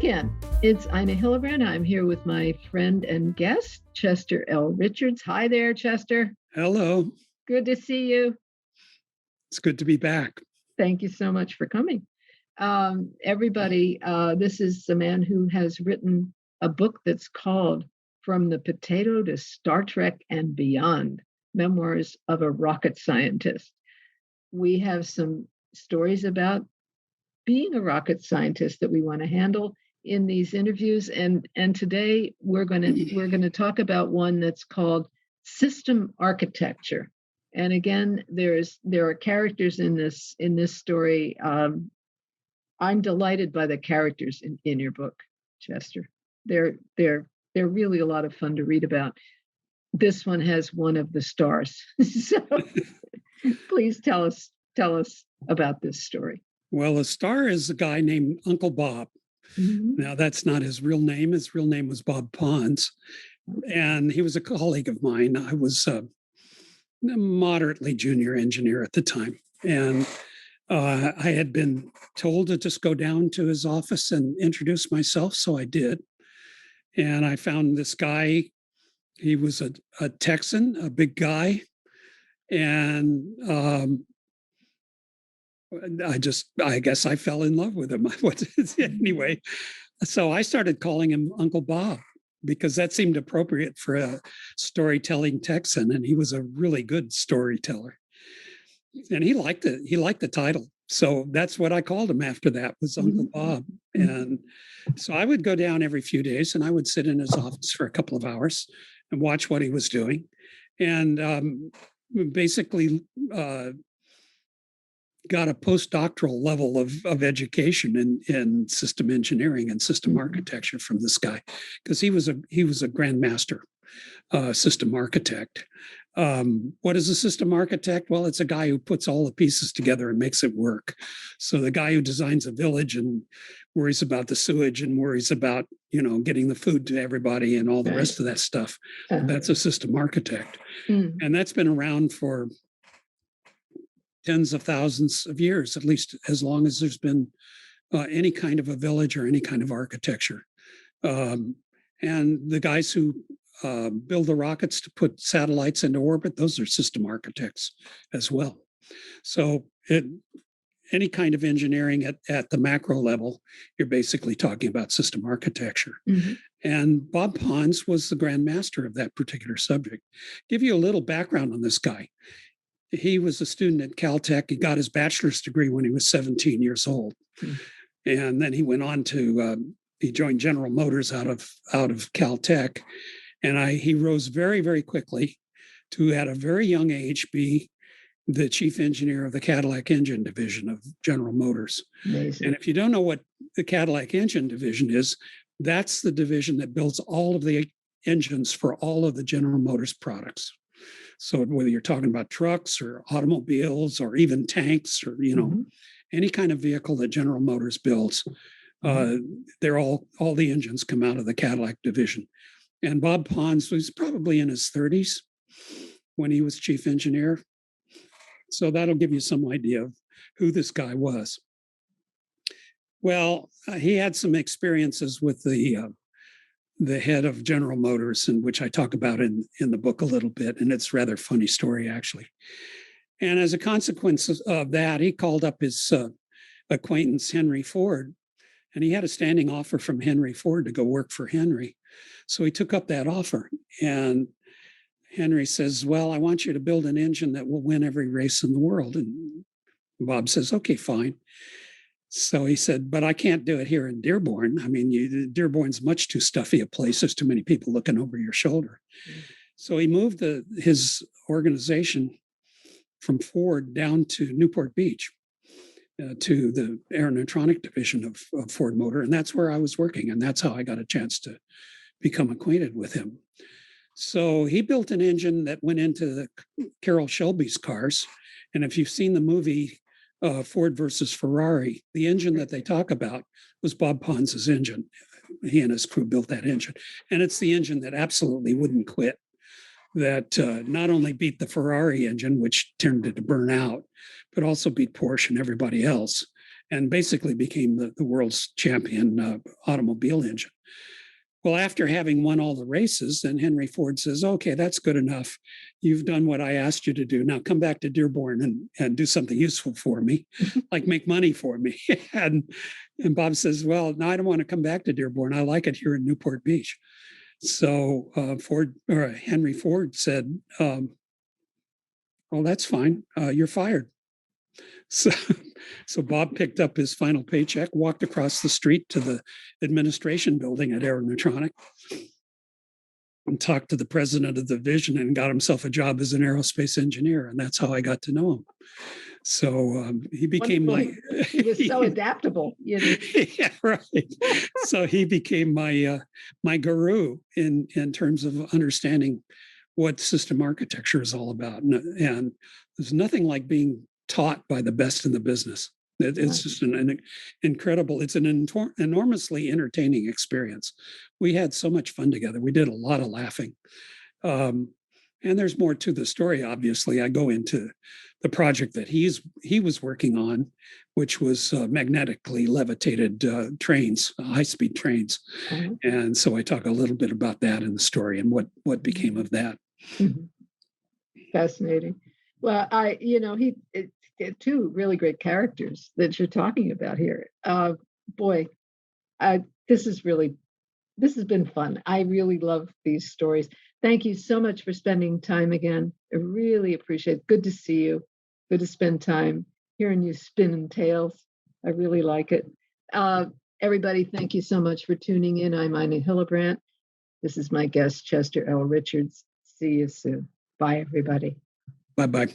again. It's Ina Hillebrand. I'm here with my friend and guest, Chester L. Richards. Hi there, Chester. Hello. Good to see you. It's good to be back. Thank you so much for coming. Everybody, this is a man who has written a book that's called From the Potato to Star Trek and Beyond, Memoirs of a Rocket Scientist. We have some stories about being a rocket scientist that we want to handle in these interviews, and today we're going to talk about one that's called system architecture. And again, there are characters in this story. I'm delighted by the characters in your book, Chester. They're really a lot of fun to read about. This one has one of the stars. So please tell us about this story. Well, the star is a guy named Uncle Bob. Mm-hmm. Now, that's not his real name. His real name was Bob Pons. And he was a colleague of mine. I was a moderately junior engineer at the time. And I had been told to just go down to his office and introduce myself. So I did. And I found this guy. He was a Texan, a big guy. And I guess I fell in love with him. Anyway, so I started calling him Uncle Bob because that seemed appropriate for a storytelling Texan, and he was a really good storyteller. And he liked it. He liked the title. So that's what I called him after that, was Uncle Bob. And so I would go down every few days and I would sit in his office for a couple of hours and watch what he was doing. And basically got a postdoctoral level of education in system engineering and system architecture from this guy, because he was a grandmaster system architect. What is a system architect? Well, it's a guy who puts all the pieces together and makes it work. So the guy who designs a village and worries about the sewage and worries about, getting the food to everybody and all the rest of that stuff, that's a system architect. And that's been around for tens of thousands of years, at least as long as there's been any kind of a village or any kind of architecture. And the guys who build the rockets to put satellites into orbit, those are system architects as well. So any kind of engineering at the macro level, you're basically talking about system architecture. Mm-hmm. And Bob Pons was the grand master of that particular subject. Give you a little background on this guy. He was a student at Caltech. He got his bachelor's degree when he was 17 years old. Mm-hmm. And then he went on to, he joined General Motors out of Caltech. And he rose very, very quickly to, at a very young age, be the chief engineer of the Cadillac engine division of General Motors. Amazing. And if you don't know what the Cadillac engine division is, that's the division that builds all of the engines for all of the General Motors products. So whether you're talking about trucks or automobiles or even tanks or, any kind of vehicle that General Motors builds, they're all the engines come out of the Cadillac division. And Bob Pons was probably in his 30s when he was chief engineer. So that'll give you some idea of who this guy was. Well, he had some experiences with the head of General Motors, in which I talk about in the book a little bit, and it's a rather funny story, actually. And as a consequence of that, he called up his acquaintance, Henry Ford, and he had a standing offer from Henry Ford to go work for Henry. So he took up that offer, and Henry says, well, I want you to build an engine that will win every race in the world. And Bob says, okay, fine. So he said, but I can't do it here in Dearborn. I mean, Dearborn's much too stuffy a place. There's too many people looking over your shoulder. Mm-hmm. So he moved his organization from Ford down to Newport Beach, to the aeronautics division of Ford Motor. And that's where I was working. And that's how I got a chance to become acquainted with him. So he built an engine that went into the Carroll Shelby's cars. And if you've seen the movie Ford versus Ferrari, the engine that they talk about was Bob Pons's engine. He and his crew built that engine. And it's the engine that absolutely wouldn't quit, that not only beat the Ferrari engine, which tended to burn out, but also beat Porsche and everybody else. and basically became the world's champion automobile engine. Well, after having won all the races, then Henry Ford says, okay, that's good enough. You've done what I asked you to do. Now come back to Dearborn and do something useful for me, like make money for me. and Bob says, well, no, I don't want to come back to Dearborn. I like it here in Newport Beach. So Henry Ford said, well, that's fine. You're fired. So, so Bob picked up his final paycheck, walked across the street to the administration building at Aeronatronic, and talked to the president of the division and got himself a job as an aerospace engineer. And that's how I got to know him. So he became Wonderful. He was so adaptable. Yeah, right. So he became my guru in terms of understanding what system architecture is all about. And there's nothing like being taught by the best in the business. It's just an incredible, it's an enormously entertaining experience. We had so much fun together. We did a lot of laughing. And there's more to the story, obviously. I go into the project that he was working on, which was magnetically levitated trains, high-speed trains. Mm-hmm. And so I talk a little bit about that in the story and what became of that. Mm-hmm. Fascinating. Well, two really great characters that you're talking about here. This has been fun. I really love these stories. Thank you so much for spending time again. I really appreciate it. Good to see you. Good to spend time hearing you spinning tales. I really like it. Everybody, thank you so much for tuning in. I'm Ina Hillebrand. This is my guest, Chester L. Richards. See you soon. Bye, everybody. Bye-bye.